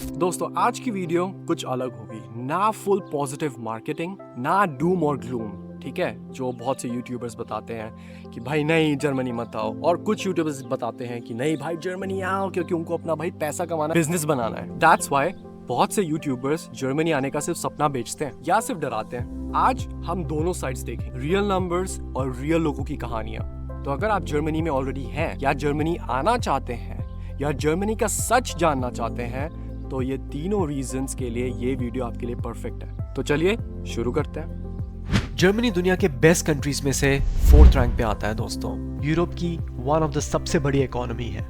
दोस्तों आज की वीडियो कुछ अलग होगी, ना फुल पॉजिटिव मार्केटिंग, ना डूम और ग्लूम। ठीक है, जो बहुत से यूट्यूबर्स बताते हैं कि भाई नहीं जर्मनी मत आओ, और कुछ यूट्यूबर्स बताते हैं कि नहीं भाई जर्मनी आओ क्योंकि उनको अपना भाई पैसा कमाना, बिजनेस बनाना है। दैट्स व्हाई बहुत से यूट्यूबर्स जर्मनी आने का सिर्फ सपना बेचते हैं या सिर्फ डराते हैं। आज हम दोनों साइड्स देखेंगे, रियल नंबर्स और रियल लोगों की कहानियां। तो अगर आप जर्मनी में ऑलरेडी हैं या जर्मनी आना चाहते हैं या जर्मनी का सच जानना चाहते हैं, तो ये तीनों रीजंस के लिए ये वीडियो आपके लिए परफेक्ट है। तो चलिए शुरू करते हैं। जर्मनी दुनिया के बेस्ट कंट्रीज में से 4th रैंक पे आता है दोस्तों। यूरोप की वन ऑफ द सबसे बड़ी इकोनॉमी है।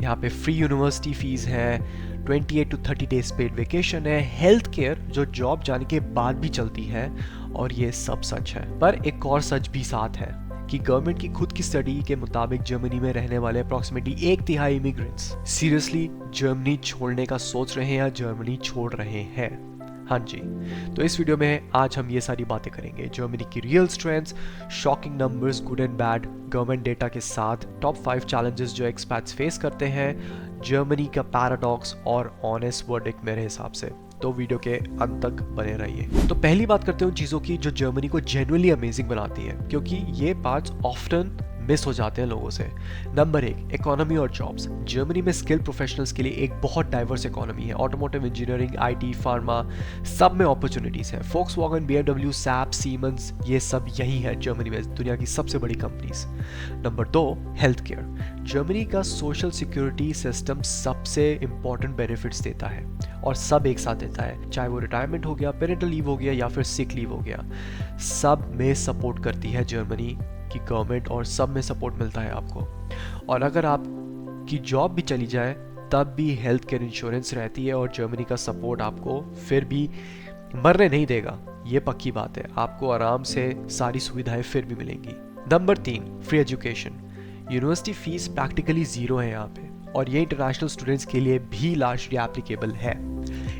यहाँ पे फ्री यूनिवर्सिटी फीस है, 28 to 30 डेज पेड वेकेशन है, हेल्थ केयर जो जॉब जाने के बाद भी चलती है, और ये सब सच है। पर एक और सच भी साथ है कि गवर्नमेंट की खुद की स्टडी के मुताबिक जर्मनी में रहने वाले अप्रोक्सीमेटली 1/3 इमिग्रेंट्स सीरियसली जर्मनी छोड़ने का सोच रहे हैं या जर्मनी छोड़ रहे हैं। हाँ जी, तो इस वीडियो में आज हम ये सारी बातें करेंगे। जर्मनी की real strengths, shocking numbers, good and bad, government data के साथ टॉप 5 चैलेंजेस जो एक्सपैट्स फेस करते हैं, जर्मनी का पैराडॉक्स और ऑनेस्ट वर्डिक्ट मेरे हिसाब से। तो वीडियो के अंत तक बने रहिए। तो पहली बात करते हैं चीज़ों की जो जर्मनी को जेन्युइनली अमेजिंग बनाती है, क्योंकि ये पार्ट्स ऑफ्टन मिस हो जाते हैं लोगों से। नंबर 1, इकोनॉमी और जॉब्स। जर्मनी में स्किल प्रोफेशनल्स के लिए एक बहुत डाइवर्स इकोनॉमी है। ऑटोमोटिव, इंजीनियरिंग, आईटी, फार्मा, सब में अपॉर्चुनिटीज हैं। फोक्सवैगन, BMW, सैप, सीमेंस, ये सब यही है जर्मनी में, दुनिया की सबसे बड़ी companies. Number 2, health care. Germany का सोशल सिक्योरिटी सिस्टम सबसे इंपॉर्टेंट बेनिफिट्स देता है और सब एक साथ देता है, चाहे वो रिटायरमेंट हो गया, पेरेंटल लीव हो गया या फिर सिक लीव हो गया, सब में सपोर्ट करती है जर्मनी की गवर्नमेंट और सब में सपोर्ट मिलता है आपको। और अगर आपकी जॉब भी चली जाए तब भी हेल्थ केयर इंश्योरेंस रहती है और जर्मनी का सपोर्ट आपको फिर भी मरने नहीं देगा, ये पक्की बात है। आपको आराम से सारी सुविधाएं फिर भी मिलेंगी। Number 3, free education. University fees practically zero है यहाँ पे, और ये इंटरनेशनल स्टूडेंट्स के लिए भी लार्जली एप्लीकेबल है।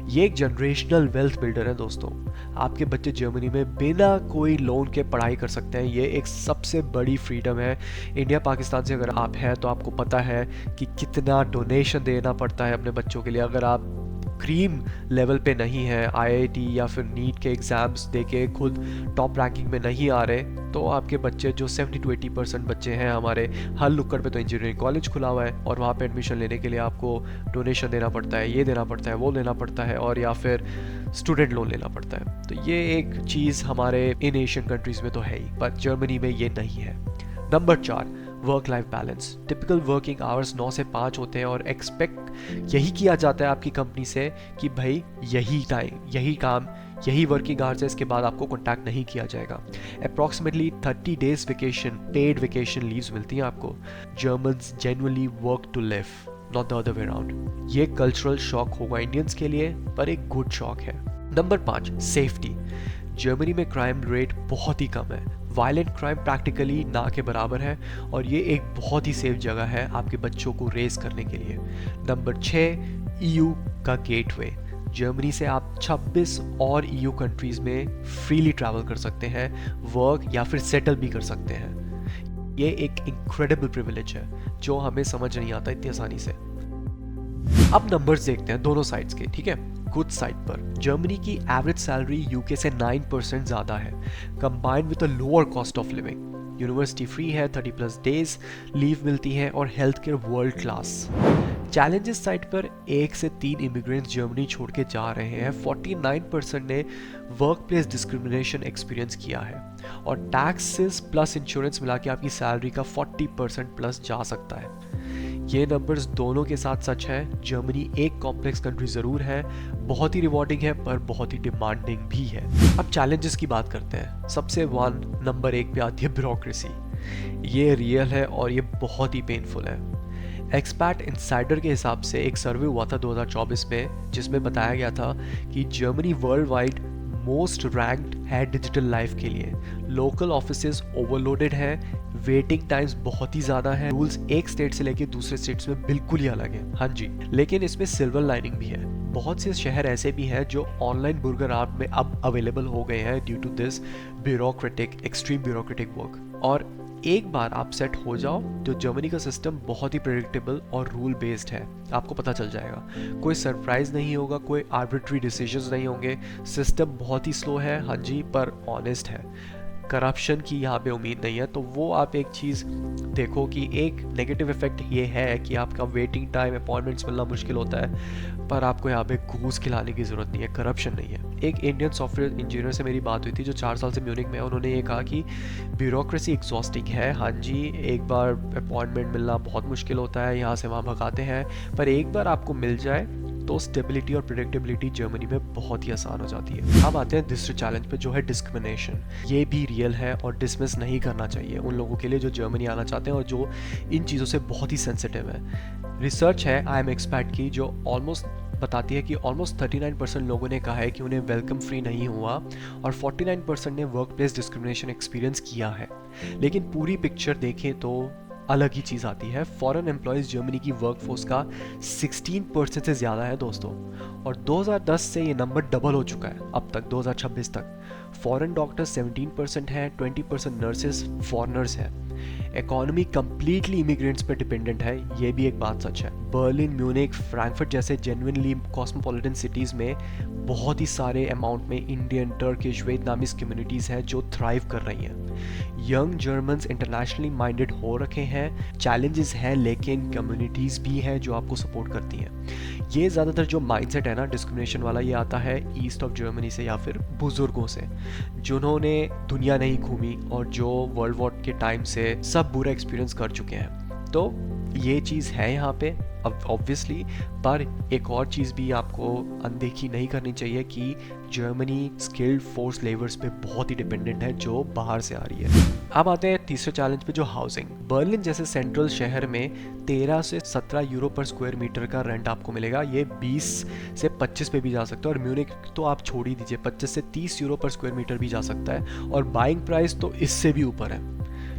ये एक जनरेशनल वेल्थ बिल्डर है दोस्तों। आपके बच्चे जर्मनी में बिना कोई लोन के पढ़ाई कर सकते हैं, ये एक सबसे बड़ी फ्रीडम है। इंडिया पाकिस्तान से अगर आप हैं तो आपको पता है कि कितना डोनेशन देना पड़ता है अपने बच्चों के लिए। अगर आप क्रीम लेवल पे नहीं है, IIT या फिर नीट के एग्जाम्स देके खुद टॉप रैंकिंग में नहीं आ रहे, तो आपके बच्चे जो 70 to 80% बच्चे हैं हमारे, हर लुक्कड़ पे तो इंजीनियरिंग कॉलेज खुला हुआ है और वहाँ पे एडमिशन लेने के लिए आपको डोनेशन देना पड़ता है, ये देना पड़ता है, वो लेना पड़ता है, और या फिर स्टूडेंट लोन लेना पड़ता है। तो ये एक चीज़ हमारे इन एशियन कंट्रीज़ में तो है ही, पर जर्मनी में ये नहीं है। Number 4, work life balance. Typical working hours 9 से 5 होते हैं और एक्सपेक्ट यही किया जाता है आपकी कंपनी से कि भाई यही टाइम, यही काम, यही वर्किंग आवर्स है, इसके बाद आपको कॉन्टैक्ट नहीं किया जाएगा। Approximately 30 days vacation, paid vacation leaves मिलती हैं आपको। Germans genuinely work to live, not the other way around. ये कल्चरल शॉक होगा इंडियंस के लिए, पर एक गुड शॉक है। Number 5, safety. जर्मनी में क्राइम रेट बहुत ही कम है। वायलेंट क्राइम प्रैक्टिकली ना के बराबर है, और ये एक बहुत ही सेफ जगह है आपके बच्चों को रेस करने के लिए। नंबर 6, EU का गेटवे। जर्मनी से आप 26 और EU कंट्रीज में फ्रीली ट्रैवल कर सकते हैं, वर्क या फिर सेटल भी कर सकते हैं। ये एक इनक्रेडिबल प्रिविलेज है जो हमें समझ नहीं आता इतनी आसानी से। अब नंबर्स देखते हैं दोनों साइड्स के, ठीक है। गुड साइड पर जर्मनी की एवरेज सैलरी यूके से 9% ज़्यादा है, combined with a lower cost of living. University free है, 30+ डेज लीव मिलती है, और health care world class. Challenges side पर 1 से 3 इमिग्रेंट्स जर्मनी छोड़ के जा रहे हैं। 49% ने वर्क प्लेस डिस्क्रिमिनेशन एक्सपीरियंस किया है, और टैक्सेस प्लस इंश्योरेंस मिला के आपकी सैलरी का 40% प्लस जा सकता है। ये नंबर्स दोनों के साथ सच है। जर्मनी एक कॉम्प्लेक्स कंट्री ज़रूर है, बहुत ही रिवॉर्डिंग है, पर बहुत ही डिमांडिंग भी है। अब चैलेंजेस की बात करते हैं। सबसे नंबर 1 पे आती है ब्यूरोक्रेसी। ये रियल है और ये बहुत ही पेनफुल है। एक्सपैट इनसाइडर के हिसाब से एक सर्वे हुआ था 2024 में, जिसमें बताया गया था कि Germany world wide most ranked है डिजिटल लाइफ के लिए। लोकल ऑफिसेज ओवरलोडेड है, वेटिंग टाइम्स बहुत ही ज़्यादा है, रूल्स एक स्टेट से लेके दूसरे स्टेट्स में बिल्कुल ही अलग है। हाँ जी, लेकिन इसमें सिल्वर लाइनिंग भी है। बहुत से शहर ऐसे भी हैं जो ऑनलाइन बुर्गर आर्ट में अब अवेलेबल हो गए हैं due to this extreme bureaucratic work. और एक बार आप सेट हो जाओ तो जर्मनी का सिस्टम बहुत ही प्रेडिक्टेबल और रूल बेस्ड है, आपको पता चल जाएगा। कोई सरप्राइज नहीं होगा, कोई आर्बिट्री डिसीजंस नहीं होंगे। सिस्टम बहुत ही स्लो है, हाँ जी, पर ऑनेस्ट है। करप्शन की यहाँ पे उम्मीद नहीं है। तो वो आप एक चीज़ देखो कि एक नेगेटिव इफेक्ट ये है कि आपका वेटिंग टाइम, अपॉइंटमेंट्स मिलना मुश्किल होता है, पर आपको यहाँ पे घूस खिलाने की ज़रूरत नहीं है, करप्शन नहीं है। एक इंडियन सॉफ्टवेयर इंजीनियर से मेरी बात हुई थी जो 4 साल से म्यूनिक में है। उन्होंने ये कहा कि ब्यूरोक्रेसी एग्जॉस्टिंग है, हाँ जी, एक बार अपॉइंटमेंट मिलना बहुत मुश्किल होता है, यहाँ से वहाँ भगाते हैं, पर एक बार आपको मिल जाए तो स्टेबिलिटी और प्रेडिक्टेबिलिटी जर्मनी में बहुत ही आसान हो जाती है। अब आते हैं दूसरे चैलेंज पे, जो है डिस्क्रिमिनेशन। ये भी रियल है और डिसमिस नहीं करना चाहिए उन लोगों के लिए जो जर्मनी आना चाहते हैं और जो इन चीज़ों से बहुत ही सेंसिटिव है। रिसर्च है आई एम एक्सपर्ट की जो ऑलमोस्ट बताती है कि ऑलमोस्ट 39% लोगों ने कहा है कि उन्हें वेलकम फ्री नहीं हुआ और 49% ने वर्क प्लेस डिस्क्रिमिनेशन एक्सपीरियंस किया है। लेकिन पूरी पिक्चर देखें तो अलग ही चीज़ आती है। फॉरेन एम्प्लॉयज़ जर्मनी की वर्कफोर्स का 16% से ज़्यादा है दोस्तों, और 2010 से ये नंबर डबल हो चुका है अब तक 2026 तक। फॉरेन डॉक्टर्स 17% है, 20% नर्सेज फॉरेनर्स हैं। इकोनॉमी कंप्लीटली इमिग्रेंट्स पर डिपेंडेंट है, ये भी एक बात सच है। बर्लिन, म्यूनिक, फ्रैंकफर्ट जैसे जेन्युइनली कॉस्मोपॉलिटन सिटीज़ में बहुत ही सारे अमाउंट में इंडियन, टर्किश, वियतनामीज कम्युनिटीज़ हैं जो थ्राइव कर रही हैं। यंग जर्मन्स इंटरनेशनली माइंडेड हो रखे हैं। चैलेंजेस हैं लेकिन कम्युनिटीज़ भी हैं जो आपको सपोर्ट करती हैं। ये ज़्यादातर जो माइंडसेट है ना डिस्क्रिमिनेशन वाला, ये आता है ईस्ट ऑफ जर्मनी से या फिर बुज़ुर्गों से जिन्होंने दुनिया नहीं घूमी और जो वर्ल्ड वॉर के टाइम से सब बुरा एक्सपीरियंस कर चुके हैं। तो ये चीज़ है यहाँ पे ऑब्वियसली, पर एक और चीज़ भी आपको अनदेखी नहीं करनी चाहिए कि जर्मनी स्किल्ड फोर्स लेबर्स पे बहुत ही डिपेंडेंट है जो बाहर से आ रही है। अब आते हैं तीसरे चैलेंज पे, जो हाउसिंग। बर्लिन जैसे सेंट्रल शहर में 13 से 17 यूरो पर स्क्वायर मीटर का रेंट आपको मिलेगा। ये 20 से 25 पे भी जा सकता है, और म्यूनिक तो आप छोड़ ही दीजिए, 25 से 30 यूरो पर स्क्वायर मीटर भी जा सकता है, और बाइंग प्राइस तो इससे भी ऊपर है।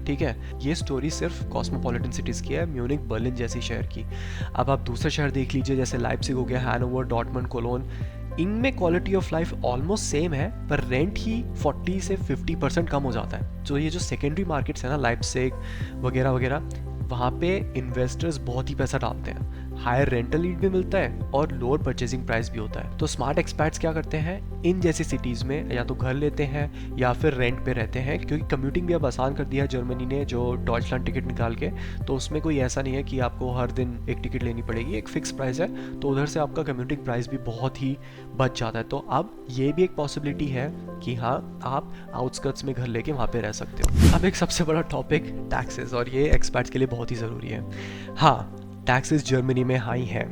ठीक है, ये स्टोरी सिर्फ कॉस्मोपॉलिटन सिटीज़ की है, म्यूनिक, बर्लिन जैसी शहर की। अब आप दूसरे शहर देख लीजिए, जैसे लाइप्जिग हो गया, हैनोवर, डॉर्टमंड, कोलोन। इनमें quality of life almost same है, पर रेंट ही 40 से 50% कम हो जाता है। तो ये जो सेकेंडरी मार्केट्स है ना, लाइप्जिग वगैरह वगैरह, वहाँ पे इन्वेस्टर्स बहुत ही पैसा डालते हैं। हायर रेंटल ईल्ड भी मिलता है और लोअर परचेजिंग प्राइस भी होता है। तो स्मार्ट एक्सपर्ट्स क्या करते हैं, इन जैसी सिटीज़ में या तो घर लेते हैं या फिर रेंट पे रहते हैं, क्योंकि कम्यूटिंग भी अब आसान कर दिया है जर्मनी ने, जो डॉइचलैंड टिकट निकाल के। तो उसमें कोई ऐसा नहीं है कि आपको हर दिन एक टिकट लेनी पड़ेगी, एक फिक्स प्राइस है, तो उधर से आपका कम्यूटिंग प्राइस भी बहुत ही बच जाता है। तो अब ये भी एक पॉसिबिलिटी है कि हाँ, आप आउटस्कर्ट्स में घर लेके वहाँ पे रह सकते हो। अब एक सबसे बड़ा टॉपिक, टैक्सेस, और ये एक्सपर्ट्स के लिए बहुत ही ज़रूरी है। हाँ, टैक्सेस जर्मनी में हाई हैं।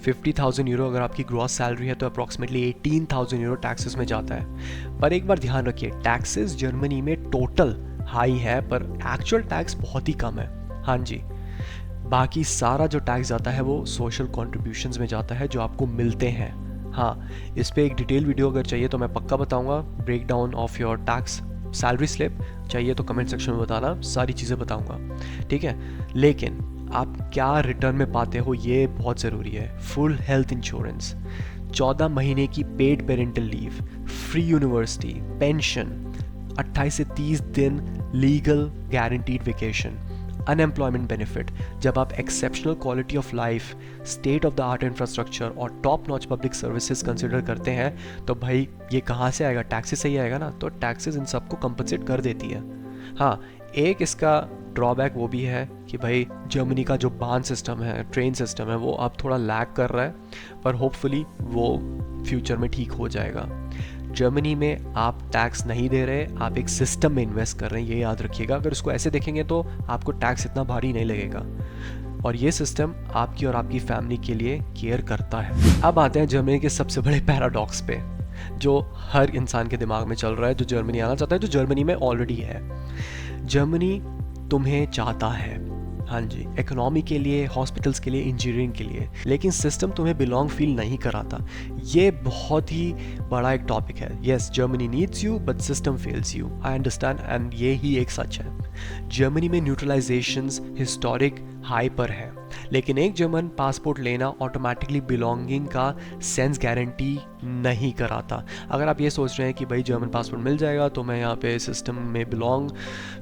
50,000 यूरो अगर आपकी ग्रॉस सैलरी है तो अप्रॉक्सीमेटली 18,000 यूरो टैक्सेस में जाता है। पर एक बार ध्यान रखिए, टैक्सेस जर्मनी में टोटल हाई है, पर एक्चुअल टैक्स बहुत ही कम है। हाँ जी, बाकी सारा जो टैक्स जाता है वो सोशल कॉन्ट्रीब्यूशंस में जाता है जो आपको मिलते हैं। हाँ, इस पर एक डिटेल वीडियो अगर चाहिए तो मैं पक्का बताऊँगा, break down of your tax salary slip. चाहिए तो कमेंट सेक्शन में बताना, सारी चीज़ें बताऊँगा, ठीक है। लेकिन आप क्या रिटर्न में पाते हो ये बहुत ज़रूरी है। फुल हेल्थ इंश्योरेंस, 14 महीने की paid parental leave, free university, pension, 28 से 30 दिन legal guaranteed vacation, unemployment benefit. जब आप exceptional quality of life, state of the art infrastructure और top notch public services consider करते हैं तो भाई ये कहाँ से आएगा, टैक्सेस से ही आएगा ना। तो टैक्सेस इन सबको कंपनसेट कर देती है। हाँ, एक इसका ड्रॉबैक वो भी है कि भाई जर्मनी का जो बान सिस्टम है, ट्रेन सिस्टम है, वो अब थोड़ा लैग कर रहा है, पर होपफुली वो फ्यूचर में ठीक हो जाएगा। जर्मनी में आप टैक्स नहीं दे रहे, आप एक सिस्टम में इन्वेस्ट कर रहे हैं, ये याद रखिएगा। अगर उसको ऐसे देखेंगे तो आपको टैक्स इतना भारी नहीं लगेगा, और ये सिस्टम आपकी और आपकी फैमिली के लिए केयर करता है। अब आते हैं जर्मनी के सबसे बड़े पैराडॉक्स पे, जो हर इंसान के दिमाग में चल रहा है जो जर्मनी आना चाहता है, जो जर्मनी में ऑलरेडी है। जर्मनी तुम्हें चाहता है, हाँ जी, इकोनॉमी के लिए, हॉस्पिटल्स के लिए, इंजीनियरिंग के लिए, लेकिन सिस्टम तुम्हें बिलोंग फील नहीं कराता। ये बहुत ही बड़ा एक टॉपिक है। Yes, Germany needs you but system fails you, I understand, and ये ही एक सच है। जर्मनी में न्यूट्रलाइजेशंस हिस्टोरिक हाई पर है, लेकिन एक जर्मन पासपोर्ट लेना ऑटोमेटिकली बिलोंगिंग का सेंस गारंटी नहीं कराता। अगर आप ये सोच रहे हैं कि भाई जर्मन पासपोर्ट मिल जाएगा तो मैं यहाँ पे सिस्टम में बिलोंग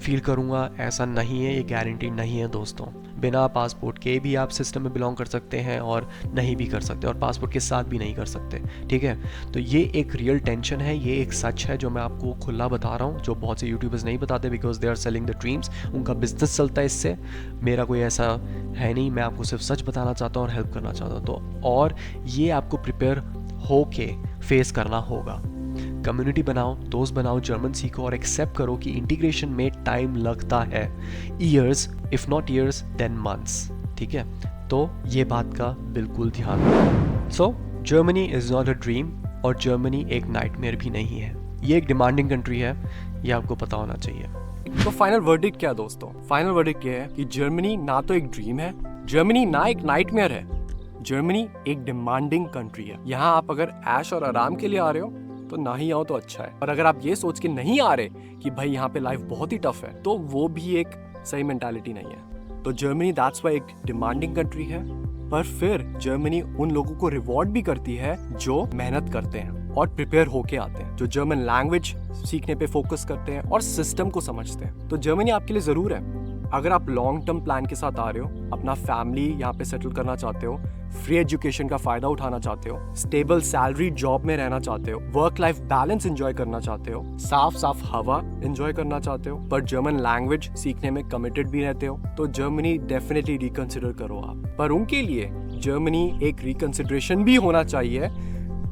फील करूँगा, ऐसा नहीं है, ये गारंटी नहीं है दोस्तों। बिना पासपोर्ट के भी आप सिस्टम में बिलोंग कर सकते हैं और नहीं भी कर सकते, और पासपोर्ट के साथ भी नहीं कर सकते, ठीक है। तो ये एक रियल टेंशन है, ये एक सच है जो मैं आपको खुला बता रहा हूँ, जो बहुत से यूट्यूबर्स नहीं बताते, because they are selling the dreams. उनका बिजनेस चलता है इससे, मेरा कोई ऐसा है नहीं, मैं आपको सिर्फ सच बताना चाहता हूँ और हेल्प करना चाहता हूँ। तो और ये आपको प्रिपेयर हो के फेस करना होगा। कम्युनिटी बनाओ, दोस्त बनाओ, जर्मन सीखो और एक्सेप्ट करो कि इंटीग्रेशन में टाइम लगता है, years, if not years then months, ठीक है। तो ये बात का बिल्कुल ध्यान रखो। So Germany is not a dream और जर्मनी एक नाइटमेयर भी नहीं है, ये एक डिमांडिंग कंट्री है, ये आपको पता होना चाहिए। तो फाइनल वर्डिक्ट क्या है दोस्तों? फाइनल वर्डिक्ट ये है कि जर्मनी ना तो एक ड्रीम है, जर्मनी ना एक नाइटमेयर है, जर्मनी एक डिमांडिंग कंट्री है। यहाँ आप अगर ऐश और आराम के लिए आ रहे हो तो ना ही आओ तो अच्छा है, और अगर आप ये सोच के नहीं आ रहे कि भाई यहाँ पे लाइफ बहुत ही टफ है, तो वो भी एक सही मेंटालिटी नहीं है। तो जर्मनी दैट्स वाई एक डिमांडिंग कंट्री है, पर फिर जर्मनी उन लोगों को रिवॉर्ड भी करती है जो मेहनत करते हैं और प्रिपेयर होके आते हैं, जो जर्मन लैंग्वेज सीखने पे फोकस करते हैं और सिस्टम को समझते हैं। तो जर्मनी आपके लिए जरूर है। अगर आप लॉन्ग टर्म प्लान के साथ आ रहे हो, अपना फैमिली यहाँ पे सेटल करना चाहते हो, फ्री एजुकेशन का फायदा उठाना चाहते हो, स्टेबल सैलरी जॉब में रहना चाहते हो, वर्क लाइफ बैलेंस एंजॉय करना चाहते हो, साफ साफ हवा एंजॉय करना चाहते हो, पर जर्मन लैंग्वेज सीखने में कमिटेड भी रहते हो, तो जर्मनी डेफिनेटली रिकंसिडर करो आप। पर उनके लिए जर्मनी एक रिकंसिडरेशन भी होना चाहिए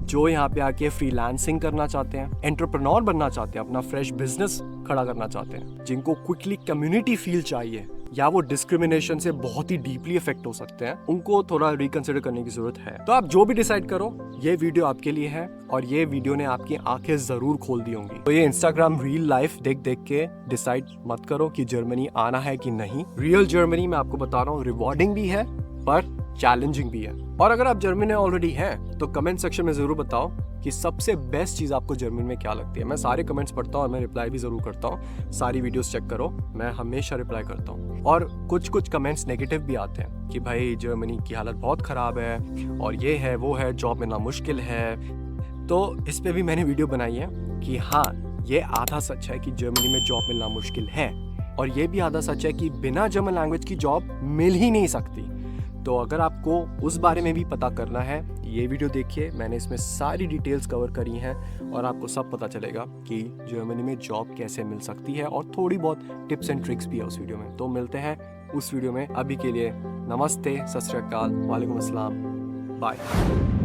जो यहाँ पे आके फ्रीलांसिंग करना चाहते हैं, एंटरप्रेन्योर बनना चाहते हैं, अपना फ्रेश बिजनेस खड़ा करना चाहते हैं, जिनको क्विकली कम्युनिटी फील चाहिए या वो डिस्क्रिमिनेशन से बहुत ही डीपली इफेक्ट हो सकते हैं, उनको थोड़ा रिकंसिडर करने की जरूरत है। तो आप जो भी डिसाइड करो, ये वीडियो आपके लिए है और ये वीडियो ने आपकी आंखें जरूर खोल दी होंगी। तो ये इंस्टाग्राम रील लाइफ देख देख के डिसाइड मत करो कि जर्मनी आना है कि नहीं। रियल जर्मनी मैं आपको बता रहा हूँ, रिवॉर्डिंग भी है पर चैलेंजिंग भी है। और अगर आप जर्मनी में ऑलरेडी हैं तो कमेंट सेक्शन में जरूर बताओ कि सबसे बेस्ट चीज आपको जर्मनी में क्या लगती है। मैं सारे कमेंट्स पढ़ता हूँ और मैं रिप्लाई भी जरूर करता हूँ, सारी वीडियोस चेक करो, मैं हमेशा रिप्लाई करता हूँ। और कुछ कमेंट्स नेगेटिव भी आते हैं कि भाई जर्मनी की हालत बहुत खराब है और ये है वो है, जॉब मिलना मुश्किल है। तो इस पे भी मैंने वीडियो बनाई है कि हाँ, ये आधा सच है कि जर्मनी में जॉब मिलना मुश्किल है, और ये भी आधा सच है कि बिना जर्मन लैंग्वेज की जॉब मिल ही नहीं सकती। तो अगर आपको उस बारे में भी पता करना है, ये वीडियो देखिए, मैंने इसमें सारी डिटेल्स कवर करी हैं और आपको सब पता चलेगा कि जर्मनी में जॉब कैसे मिल सकती है, और थोड़ी बहुत टिप्स एंड ट्रिक्स भी है उस वीडियो में। तो मिलते हैं उस वीडियो में। अभी के लिए नमस्ते, सत श्री अकाल, वालेकुम अस्सलाम, बाय।